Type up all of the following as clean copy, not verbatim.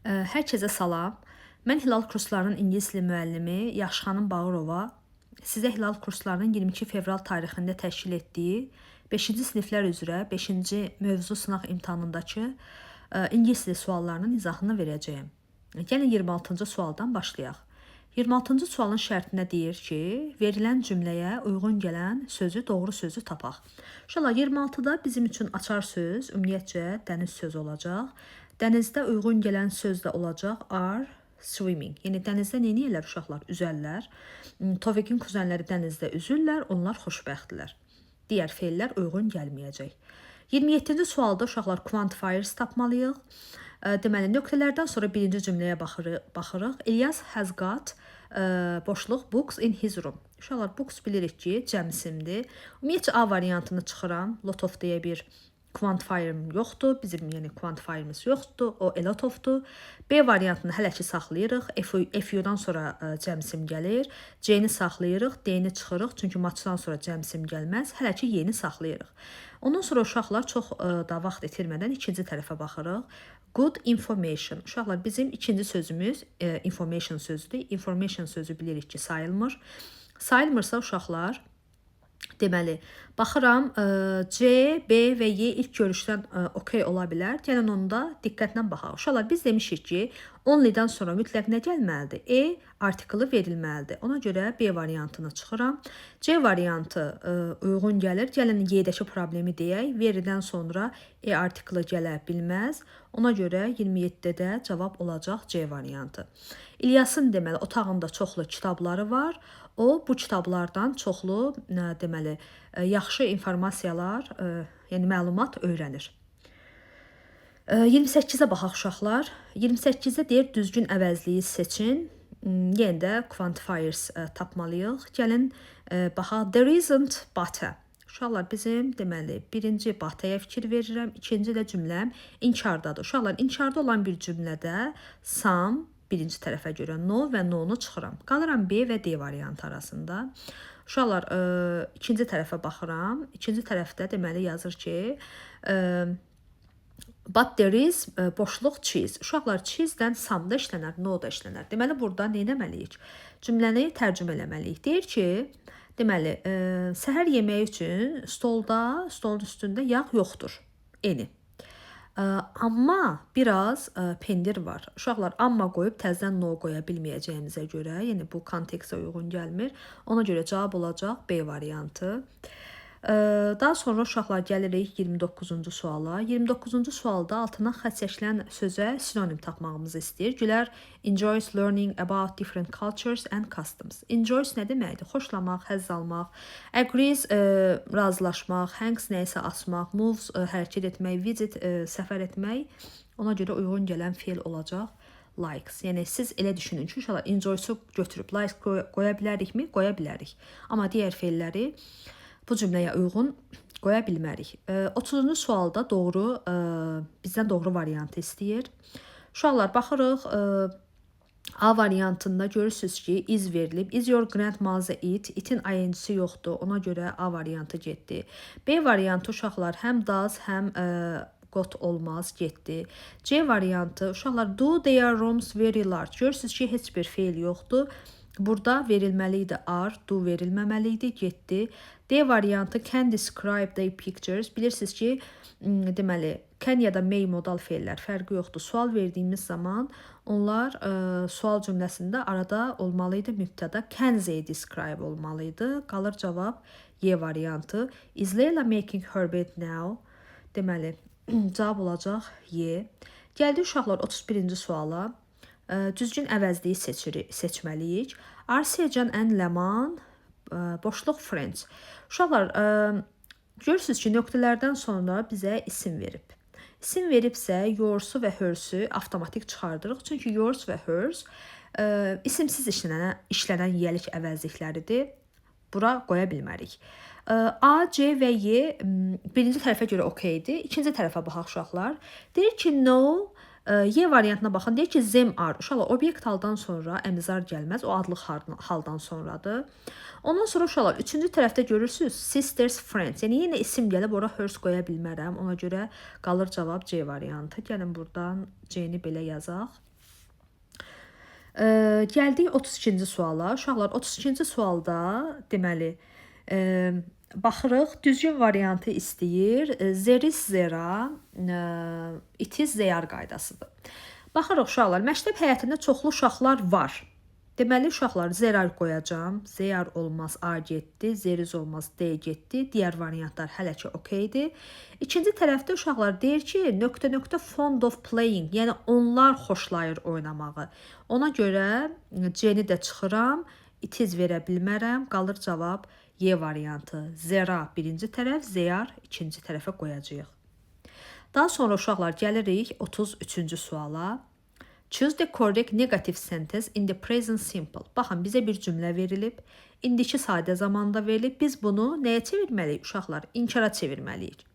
Hər kəsə salam. Mən Hilal kurslarının ingilis dili müəllimi Yaxşı Bağırova sizə Hilal kurslarının 22 fevral tarixində təşkil etdiyi 5-ci siniflər üzrə 5-ci mövzu sınaq imtahanındakı ingilis dili suallarının izahını verəcəyəm. Gəlin 26-cı sualdan başlayaq. 26-cı sualın şərtinə deyir ki, verilən cümləyə uyğun gələn sözü, doğru sözü tapaq. İnşallah 26-da bizim üçün açar söz ümumiyyətcə dəniz sözü olacaq. Dənizdə uyğun gələn söz də olacaq are swimming. Yəni dənizdə nə edirlər uşaqlar? Üzərlər. Tofiqin kuzenləri dənizdə üzürlər, onlar xoşbəxtdirlər. Digər feillər uyğun gəlməyəcək. 27-ci sualda uşaqlar quantifiers tapmalıyıq. Deməli, nöqtələrdən sonra birinci cümləyə baxırıq. İlyas has got boşluq books in his room. Uşaqlar books bilirik ki, cəmsimdir. Ümumiyyətcə A variantını çıxıram. Lot of deyə bir quantifierim yoxdur. Bizim yəni quantifierimiz yoxdur. O a lot ofdur. B variantını hələ ki saxlayırıq. FU-dan sonra cəmsim gəlir. C-ni saxlayırıq. D-ni çıxırıq. Çünki matchdan sonra cəmsim gəlməz. Hələ ki yeni saxlayırıq. Ondan sonra uşaqlar çox da vaxt itirmədən ikinci tərəfə baxırıq. Good information. Uşaqlar bizim ikinci sözümüz information sözüdür. Information sözü bilirik ki sayılmır. Sayılmırsa uşaqlar deməli, baxıram C, B və Y ilk görüşdən okey ola bilər. Gəlin onda diqqətlə baxaq. Uşaqlar biz demişik ki, only'dən sonra mütləq nə gəlməlidir? E artiklı verilməlidir. Ona görə B variantını çıxıram. C variantı uyğun gəlir. Gəlin Y-dəki problemi deyək. Veridən sonra E artiklı gələ bilməz. Ona görə 27-də cavab olacaq C variantı. İlyasın deməli otağında çoxlu kitabları var. O bu kitablardan çoxlu deməli yaxşı informasiyalar, yəni məlumat öyrənir. 28-ə baxaq uşaqlar. 28-də deyir düzgün əvəzliyi seçin. Yenə də quantifiers tapmalıyıq. Gəlin baxaq. There isn't butter. Uşaqlar bizim deməli birinci butter-yə fikir verirəm. İkinci də cümləm inkardadır. Uşaqlar inkarda olan bir cümlədə some birinci tərəfə görə no və no-nu çıxıram. Qalıram B və D variantı arasında. Uşaqlar ikinci tərəfə baxıram. İkinci tərəfdə deməli yazır ki but there is boşluq cheese. Uşaqlar cheese-dən some da işlənər, no da işlənər. Deməli burada nə etməliyik? Cümləni tərcümə eləməliyik. Deyir ki, deməli səhər yeməyi üçün stolun üstündə yağ yoxdur. Eni. Amma biraz pendir var. Uşaqlar amma qoyub təzədən no qoya bilməyəcəyimizə görə, yəni bu kontekstə uyğun gəlmir. Ona görə cavab olacaq B variantı. Daha sonra uşaqlar gəlirik 29-cu suala. 29-cu sualda altına xətt çəkilən sözə sinonim tapmağımızı istəyir. Gülər enjoys learning about different cultures and customs. Enjoys nə deməkdir? Xoşlamaq, həzz almaq. Agrees razılaşmaq, hangs nəyisə asmaq, moves hərəkət etmək, visit səfər etmək. Ona görə uyğun gələn feil olacaq likes. Yəni siz elə düşünün ki, uşaqlar enjoys-u götürüb likes qoya bilərikmi? Qoya bilərik. Amma digər feilləri bu cümləyə uyğun qoya bilmərik. 30-cu sualda bizdən doğru variantı istəyir. Uşaqlar baxırıq. A variantında görürsünüz ki, is verilib. Is your grandma's it? Itin ing-si yoxdur. Ona görə A variantı getdi. B variantı uşaqlar həm does, həm got olmaz, getdi. C variantı uşaqlar do their rooms very large. Görürsünüz ki, heç bir feil yoxdur. Burada verilməli idi are, do verilməməli idi, getdi. D variantı can describe the pictures. Bilirsiniz ki, deməli, can ya da may modal feillər fərqi yoxdur. Sual verdiyimiz zaman onlar sual cümləsində arada olmalı idi mübtəda. Can they describe olmalı idi. Qalır cavab Y variantı. Is Layla making her bed now? Deməli, cavab olacaq Y. Gəldi uşaqlar 31-ci suala. Düzgün əvəzliyi seçməliyik. Arsiyacan and Ləman boşluq friends. Uşaqlar görürsünüz ki, nöqtələrdən sonra bizə isim verib. İsim veribsə yours-u və hers-ü avtomatik çıxardırıq. Çünki yours və hers isimsiz işlənən yiyəlik əvəzlikləridir. Bura qoya bilmərik. A, C və Y birinci tərəfə görə okeydir. İkinci tərəfə baxaq uşaqlar. Deyir ki, no. Y variantına baxın. Deyir ki, them are. Uşaqlar, obyekt haldan sonra əmizar gəlməz. O adlıq haldan sonradır. Ondan sonra uşaqlar, üçüncü tərəfdə görürsünüz sisters, friends. Yəni, yenə isim gəlib, ora hers qoya bilmərəm. Ona görə qalır cavab C variantı. Gəlin buradan C-ni belə yazaq. Gəldik 32-ci suala. Uşaqlar 32-ci sualda deməli baxırıq, düzgün variantı istəyir. There is zera, it is there qaydasıdır. Baxırıq uşaqlar, məktəb həyətində çoxlu uşaqlar var. Deməli uşaqlar zera qoyacağam. Zeyar olmaz, A getdi. Zeriz olmaz, D getdi. Digər variantlar hələ ki okeydir. İkinci tərəfdə uşaqlar deyir ki, nöqtə fond of playing, yəni onlar xoşlayır oynamağı. Ona görə C-ni də çıxıram. It is verə bilmərəm. Qalır cavab Y variantı. Zera birinci tərəf, zeyar ikinci tərəfə qoyacağıq. Daha sonra uşaqlar gəlirik 33-cü suala. Choose the correct negative sentence in the present simple. Baxın, bizə bir cümlə verilib. İndiki sadə zamanda verilib. Biz bunu nəyə çevirməliyik uşaqlar? İnkara çevirməliyik.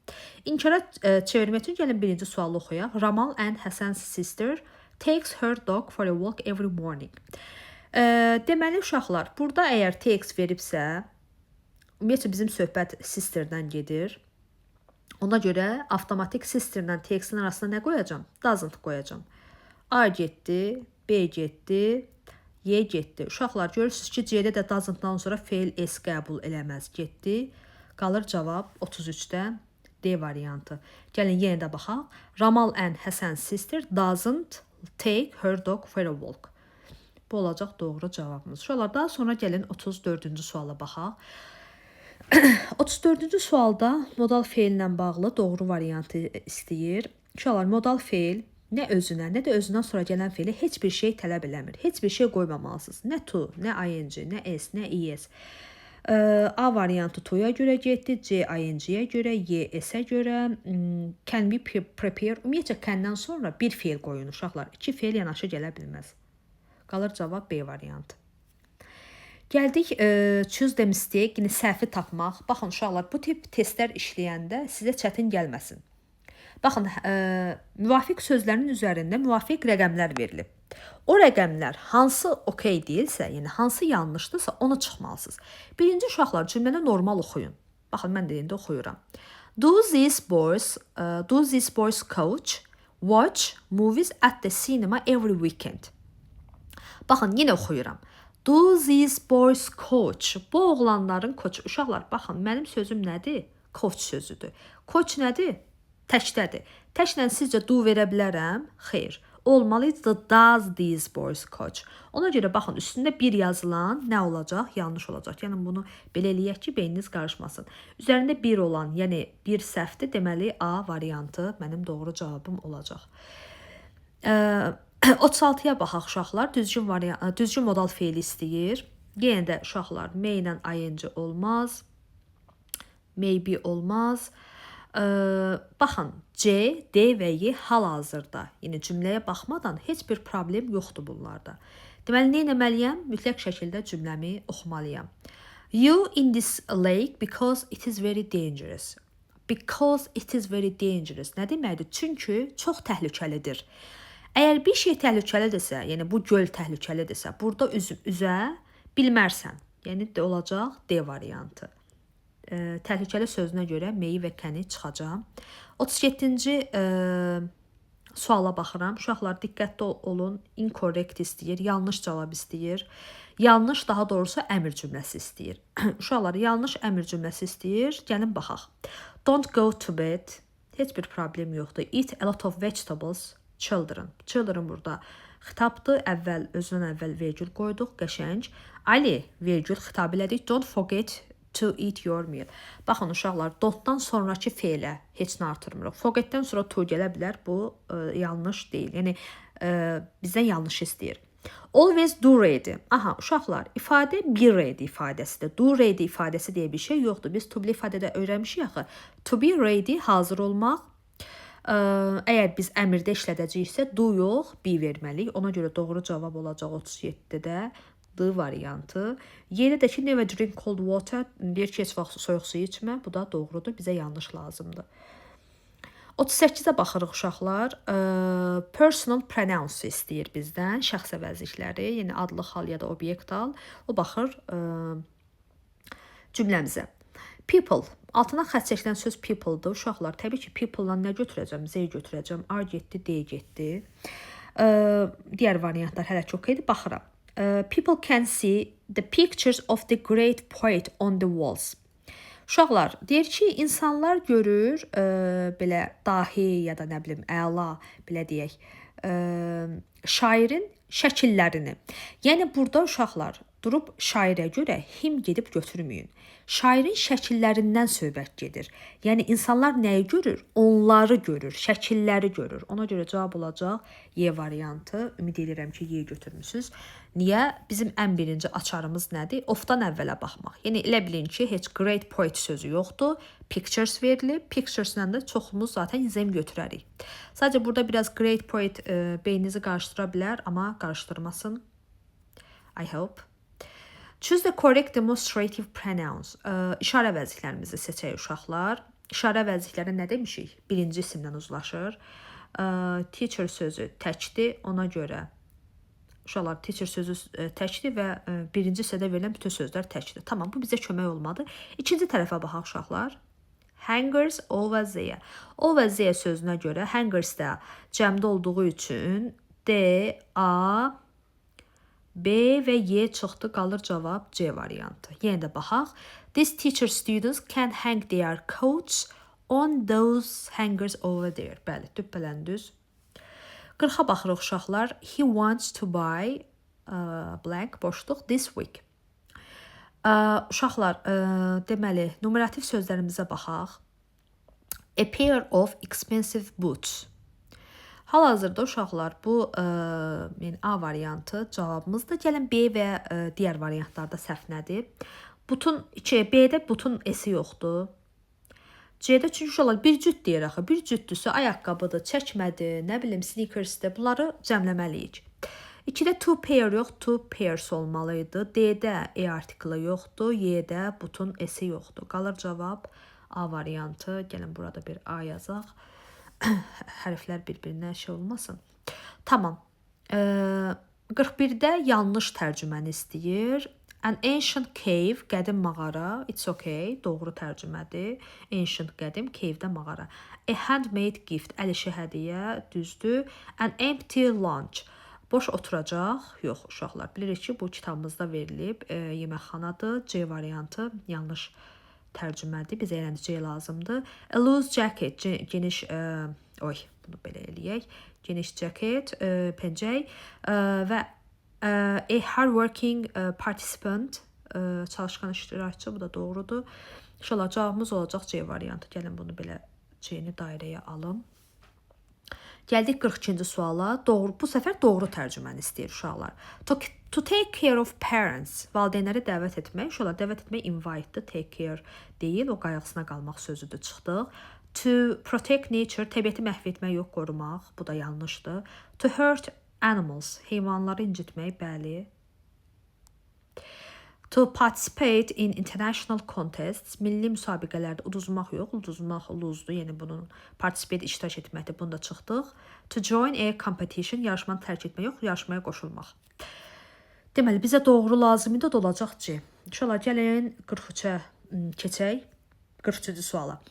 İnkara çevirmək üçün gəlin birinci sualı oxuyaq. Ramal and Hasan's sister takes her dog for a walk every morning. Deməli uşaqlar, burada əgər takes veribsə, ümumiyyətlə bizim söhbət sisterdən gedir. Ona görə avtomatik sisterlə takes-in arasına nə qoyacağam? Doesn't qoyacağam. A getdi, B getdi, Y getdi. Uşaqlar görürsünüz ki, C-də də doesn't-dan sonra feil S qəbul eləməz. Getdi. Qalır cavab 33-dən D variantı. Gəlin yenə də baxaq. Ramal and Hasan's sister doesn't take her dog for a walk. Bu olacaq doğru cavabımız. Uşaqlar, daha sonra gəlin 34-cü suala baxaq. 34-cü sualda modal feillə bağlı doğru variantı istəyir. Uşaqlar, modal feil nə özünə, nə də özündən sonra gələn feili heç bir şey tələb eləmir. Heç bir şey qoymamalısınız. Nə to, nə ing, nə s, nə es. A variantı to'ya görə getdi, C ing-yə görə, Y s-ə görə, can be prepare. Ümumiyyətlə can-dən sonra bir feil qoyun uşaqlar. İki feil yanaşı gələ bilməz. Qalır cavab B variantı. Gəldik choose the mistake, yəni səhvi tapmaq. Baxın uşaqlar, bu tip testlər işləyəndə sizə çətin gəlməsin. Baxın, müvafiq sözlərin üzərində müvafiq rəqəmlər verilib. O rəqəmlər hansı okey deyilsə, yəni hansı yanlışdırsa, onu çıxmalısınız. Birinci uşaqlar, cümləni normal oxuyun. Baxın, mən də indi oxuyuram. Do these boys coach watch movies at the cinema every weekend? Baxın, yenə oxuyuram. Do these boys coach? Bu oğlanların koçu. Uşaqlar, baxın, mənim sözüm nədir? Coach sözüdür. Coach nədir? Təkdədir. Təklə sizcə do verə bilərəm? Xeyr. Olmalıydı does these boys coach. Ona görə baxın, üstündə bir yazılan nə olacaq? Yanlış olacaq. Yəni bunu belə eləyək ki, beyniniz qarışmasın. Üzərində bir olan, yəni bir səhvdir, deməli A variantı mənim doğru cavabım olacaq. 36-ya baxaq uşaqlar. Düzgün modal feili istəyir. Yenə də uşaqlar, may ilə ing olmaz. Maybe olmaz. Baxın, C, D və Y hal-hazırda, yəni cümləyə baxmadan heç bir problem yoxdur bunlarda. Deməli, nə etməliyəm? Mütləq şəkildə cümləmi oxumalıyam. You in this lake because it is very dangerous. Because it is very dangerous. Nə deməkdir? Çünki çox təhlükəlidir. Əgər bir şey təhlükəlidirsə, yəni bu göl təhlükəlidirsə, burada üzə bilmərsən. Yəni də olacaq D variantı. Təhlükəli sözünə görə meyi və kəni çıxacağam. 37-ci suala baxıram. Uşaqlar, diqqətli olun. Incorrect istəyir, yanlış cavab istəyir. Yanlış, daha doğrusu əmr cümləsi istəyir. Uşaqlar, yanlış əmr cümləsi istəyir. Gəlin baxaq. Don't go to bed. Heç bir problem yoxdur. Eat a lot of vegetables. Children. Children burada xitabdır. Özündən əvvəl vergül qoyduq. Qəşəng. Ali, vergül xitab elədik. Don't forget to eat your meal. Baxın uşaqlar, don't-dan sonraki feilə heç nə artırmırıq. Forget-dən sonra to gələ bilər. Bu yanlış deyil. Yəni bizdən yanlış istəyir. Always do ready. Aha, uşaqlar, ifadə be ready ifadəsidir. Do ready ifadəsi deyə bir şey yoxdur. Biz to be ifadədə öyrənmişik axı. To be ready hazır olmaq. Əgər biz əmrdə işlədəcəyiksə do yox, be verməliyik. Ona görə doğru cavab olacaq 37-də. D variantı. Yeni də ki, never drink cold water. Deyir ki, heç vaxt soyuq suyu içmə. Bu da doğrudur. Bizə yanlış lazımdır. 38-ə baxırıq uşaqlar. Personal pronouns istəyir bizdən. Şəxs əvəzlikləri, yəni adlı hal ya da obyekt hal. O baxır cümləmizə. People. Altına xətt çəkilən söz people'dır. Uşaqlar, təbii ki, people-la nə götürəcəm? Z götürəcəm. R getdi, D getdi. Digər variantlar hələ çox idi, baxıram. People can see the pictures of the great poet on the walls. Uşaqlar, deyir ki, insanlar görür belə dahi ya da nə bilim əla, belə deyək, şairin şəkillərini. Yəni burada uşaqlar durub şairə görə him gedib götürməyin. Şairin şəkillərindən söhbət gedir. Yəni insanlar nəyi görür? Onları görür, şəkilləri görür. Ona görə cavab olacaq Y variantı. Ümid edirəm ki, Y götürmüsünüz. Niyə? Bizim ən birinci açarımız nədir? Ofdan əvvələ baxmaq. Yəni elə bilin ki, heç great poet sözü yoxdur. Pictures verilib. Pictures-la da çoxumuz zaten zem götürərik. Sadəcə burada biraz great poet beyninizi qarışdıra bilər, amma qarışdırmasın. I hope. Choose the correct demonstrative pronouns. İşarə vəziklərimizi seçək uşaqlar. İşarə vəzikləri nə demişik? Birinci isimdən uzlaşır. Teacher sözü təkdir, ona görə. Uşaqlar, teacher sözü təkdir və birinci hissədə verilən bütün sözlər təkdir. Tamam, bu bizə kömək olmadı. İkinci tərəfə baxaq uşaqlar. Hangers, O və Z. O və Z sözünə görə hangers də cəmdə olduğu üçün D, A, B və Y çıxdı, qalır cavab C variantı. Yenə də baxaq. These teacher students can hang their coats on those hangers over there. Bəli, düppələndüz. 40-a baxırıq uşaqlar. He wants to buy blank boşluq this week. Uşaqlar, deməli, numerativ sözlərimizə baxaq. A pair of expensive boots. Hal-hazırda uşaqlar, bu yəni A variantı cavabımızdır. Gəlin B və digər variantlarda səhv nədir? B-də butun S-i yoxdur. C-də çünki uşaqlar bir cüt deyir axı. Bir cütdürsə ayaqqabıdır, çəkmədir, nə bilim sneakersdir. Bunları cəmləməliyik. 2-də two pair yox, two pairs olmalıydı. D-də E artiklı yoxdur. Y-də butun S-i yoxdur. Qalır cavab A variantı. Gəlin burada bir A yazaq. Hərflər bir-birinə şey olmasın. Tamam. 41-də yanlış tərcüməni istəyir. An ancient cave, qədim mağara. It's okay, doğru tərcümədir. Ancient qədim, cave-də mağara. A handmade gift, əl işi hədiyyə, düzdür. An empty lunch, boş oturacaq. Yox, uşaqlar, bilirik ki, bu kitabımızda verilib. Yeməkxanadır, C variantı yanlış tərcümədir. Bizə yəni C lazımdır. A loose jacket, geniş, bunu belə eləyək. Geniş jacket, pencək və a hardworking participant, çalışqan iştirakçı, bu da doğrudur. İnşallah cavabımız olacaq C variantı. Gəlin bunu belə C-ni dairəyə alım. Gəldik 42-ci suala. Bu səfər doğru tərcüməni istəyir uşaqlar. To take care of parents, valideynləri dəvət etmək. Uşaqlar, dəvət etmək invite-dır, take care deyil. O qayğısına qalmaq sözüdür, çıxdıq. To protect nature, təbiəti məhv etmək yox, qorumaq. Bu da yanlışdır. To hurt animals, heyvanları incitmək, bəli. To participate in international contests, milli müsabiqələrdə uduzmaq yox, uduzmaq luzdur, yəni bunun participate iştirak etməkdir, bunu da çıxdıq. To join a competition, yarışmanı tərk etmək yox, yarışmaya qoşulmaq. Deməli, bizə doğru lazım idi, olacaq C. İnşallah gəlin 43-ə keçək, 43-cü suala.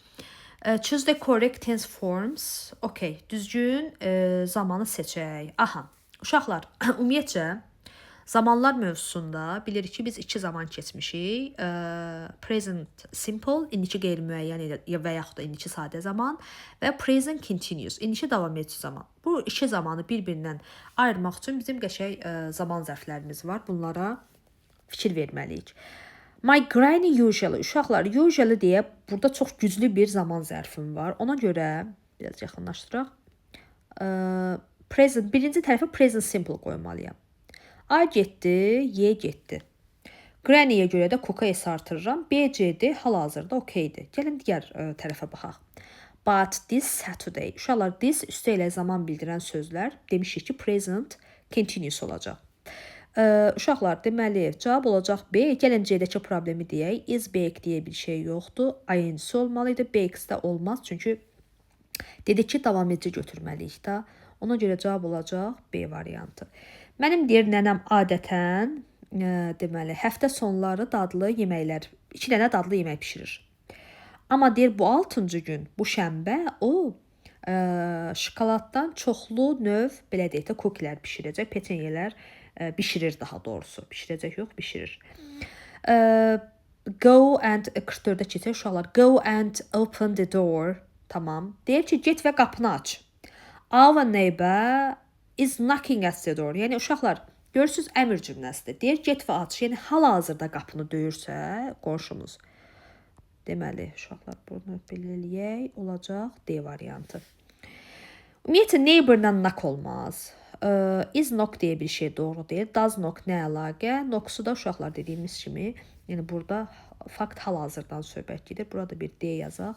Choose the correct tense forms. Okay, düzgün zamanı seçək. Aha, uşaqlar, ümumiyyətcə, zamanlar mövzusunda bilirik ki, biz iki zaman keçmişik. Present simple, indiki qeyri-müəyyən və yaxud da indiki sadə zaman və present continuous, indiki davam edici zaman. Bu iki zamanı bir-birindən ayırmaq üçün bizim qəşəng zaman zərflərimiz var. Bunlara fikir verməliyik. My granny usually, uşaqlar, usually deyə burada çox güclü bir zaman zərfim var. Ona görə, biraz yaxınlaşdıraq. Birinci tərəfə present simple qoymalıyam. A getdi, Y getdi. Granny-yə görə də Coca S artırıram. B, C-dir, hal-hazırda okeydir. Gəlin digər tərəfə baxaq. But this Saturday. Uşaqlar, this üstə ilə zaman bildirən sözlər demişik ki, present continuous olacaq. Uşaqlar, deməli, cavab olacaq B. Gəlin C-dəki problemi deyək. Is back deyə bir şey yoxdur. INC olmalıydı. BX-də olmaz. Çünki dedik ki, davam edici götürməliyik də. Ona görə cavab olacaq B variantı. Mənim deyir nənəm adətən, deməli, həftə sonları dadlı yeməklər, 2 dənə dadlı yemək pişirir. Amma deyir bu 6-cı gün, bu şənbə, o şokoladdan çoxlu növ, belə deyək də, kukilər bişirəcək, peçenyelər bişirir daha doğrusu. Bişirəcək yox, bişirir. Go and 44-də keçək uşaqlar. Go and open the door. Tamam. Deyir ki, get və qapını aç. Our neighbor is knocking at the door. Yəni uşaqlar, görürsüz əmr cümləsidir. Deyir get və aç. Yəni hal-hazırda qapını döyürsə qonşumuz. Deməli, uşaqlar bunu belə eləyək, olacaq D variantı. Ümumiyyətlə neighborla knock olmaz. Is knock deyə bir şey doğru deyil. Does knock nə əlaqə? Knocksu da uşaqlar dediyimiz kimi, yəni burada fakt hal-hazırdan söhbət gedir. Burada bir D yazaq.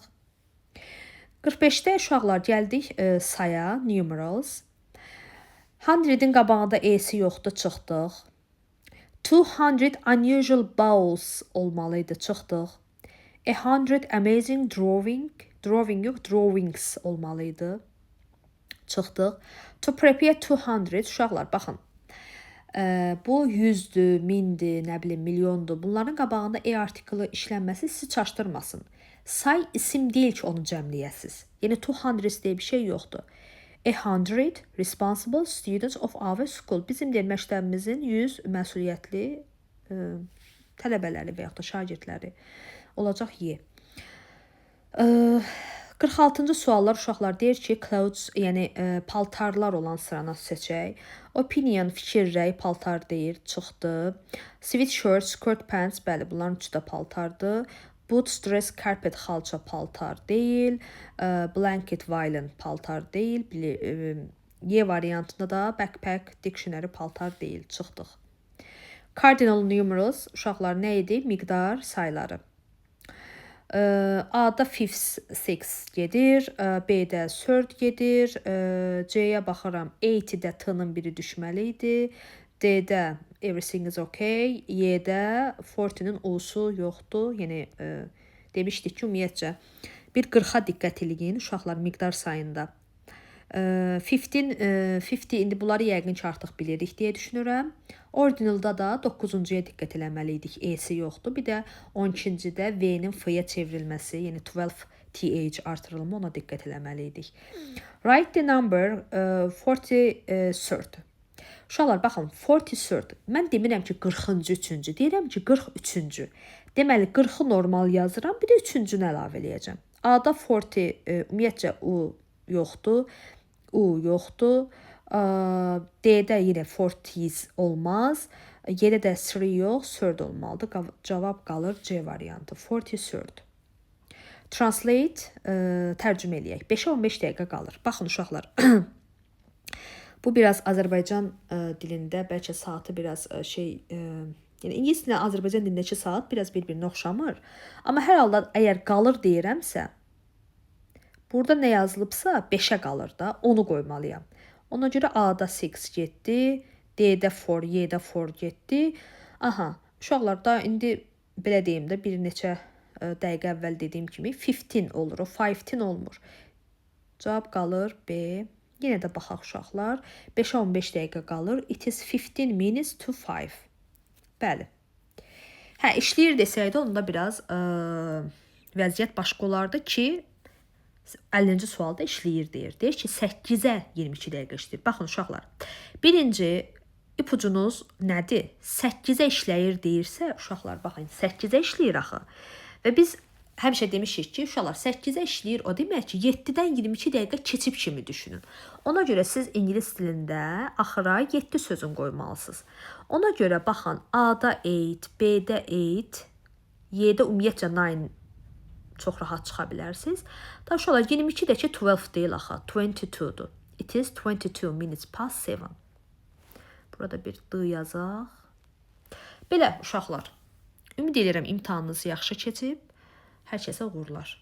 45-də uşaqlar gəldik saya, numerals. 100-in qabağında E-si yoxdur, çıxdıq. 200 unusual bowls olmalıydı, çıxdıq. 100 amazing drawing yox, drawings olmalıydı. Çıxdıq. To prepare 200, uşaqlar, baxın. Bu 100-dür, 1000-dir, nə bilim, milyondur. Bunların qabağında E artiklı işlənməsi sizi çaşdırmasın. Say isim deyil ki, onu cəmləyəsiz. Yəni 200 deyə bir şey yoxdur. 100 responsible students of our school. Bizim deyil məktəbimizin 100 məsuliyyətli tələbələri və yaxud da şagirdləri olacaq Y. 46-cı suallar uşaqlar deyir ki, clothes, yəni paltarlar olan sırana seçək. Opinion, fikir, rəy, paltar deyir, çıxdı. Sweatshirt, skirt, pants, bəli, bunların üçü də paltardır. Boots, dress, carpet, xalça, paltar deyil. Blanket, violin, paltar deyil. Y variantında da backpack, dictionary, paltar deyil, çıxdıq. Cardinal numerals, uşaqlar nə idi? Miqdar sayları. A-da fifths, six gedir, B-də third gedir, C-yə baxıram, 80-də T-nın biri düşməli idi, D-də everything is okay, Y-də 40-nin U-su yoxdur, yəni demişdik ki, ümumiyyətcə bir 40-a diqqət eləyin uşaqlar miqdar sayında. 50 indi bunları yəqin ki artıq bilirik deyə düşünürəm. Ordinalda da 9-cuya diqqət eləməliydik. E-si yoxdur. Bir də 12-cidə V-nin F-yə çevrilməsi, yəni 12th artırılma, ona diqqət eləməliydik. Write the number 43. Uşaqlar, baxın, 43. Mən demirəm ki 40-cı, 3-cü. Deyirəm ki 43-cü. Deməli, 40-ı normal yazıram, bir də 3-cünü əlavə eləyəcəm. A-da 40, ümumiyyətcə U yoxdur. U yoxdur. D-də yenə 40 olmaz. Y-də də 3 yox, third olmalıdır. Cavab qalır C variantı. 43. Translate, tərcümə eləyək. 5-ə 15 dəqiqə qalır. Baxın uşaqlar. Bu biraz Azərbaycan dilində bəlkə saatı biraz yəni ingilis dilində Azərbaycan dilindəki saat biraz bir-birinə oxşamır. Amma hər halda əgər qalır deyirəmsə, burada nə yazılıbsa 5-ə qalır da, onu qoymalıyam. Ona görə A-da 6 getdi, D-də 4, Y-də 4 getdi. Aha, uşaqlar da indi belə deyim də bir neçə dəqiqə əvvəl dediyim kimi 15 olur, o 15 olmur. Cavab qalır B. Yenə də baxaq uşaqlar. 5-ə 15 dəqiqə qalır. It is 15 minutes to 5. Bəli. Hə, işləyir desəydi onda biraz vəziyyət başqa olardı ki 50-ci sualda işləyir deyir. Deyir ki 8-ə 22 dəqiqə işləyir. Baxın uşaqlar. Birinci ipucunuz nədir? 8-ə işləyir deyirsə uşaqlar baxın 8-ə işləyir axı. Və biz həmişə demişik ki uşaqlar 8-ə işləyir o demək ki 7-dən 22 dəqiqə keçib kimi düşünün. Ona görə siz ingilis dilində axıra 7 sözün qoymalısınız. Ona görə baxın A-da 8, B-də 8, Y-də ümumiyyətcə 9 çox rahat çıxa bilərsiniz. Da uşaqlar 22-də ki 12 deyil axı, 22-dur. It is 22 minutes past 7. Burada bir D yazaq. Belə uşaqlar. Ümid edirəm imtahanınız yaxşı keçib. Hər kəsə uğurlar.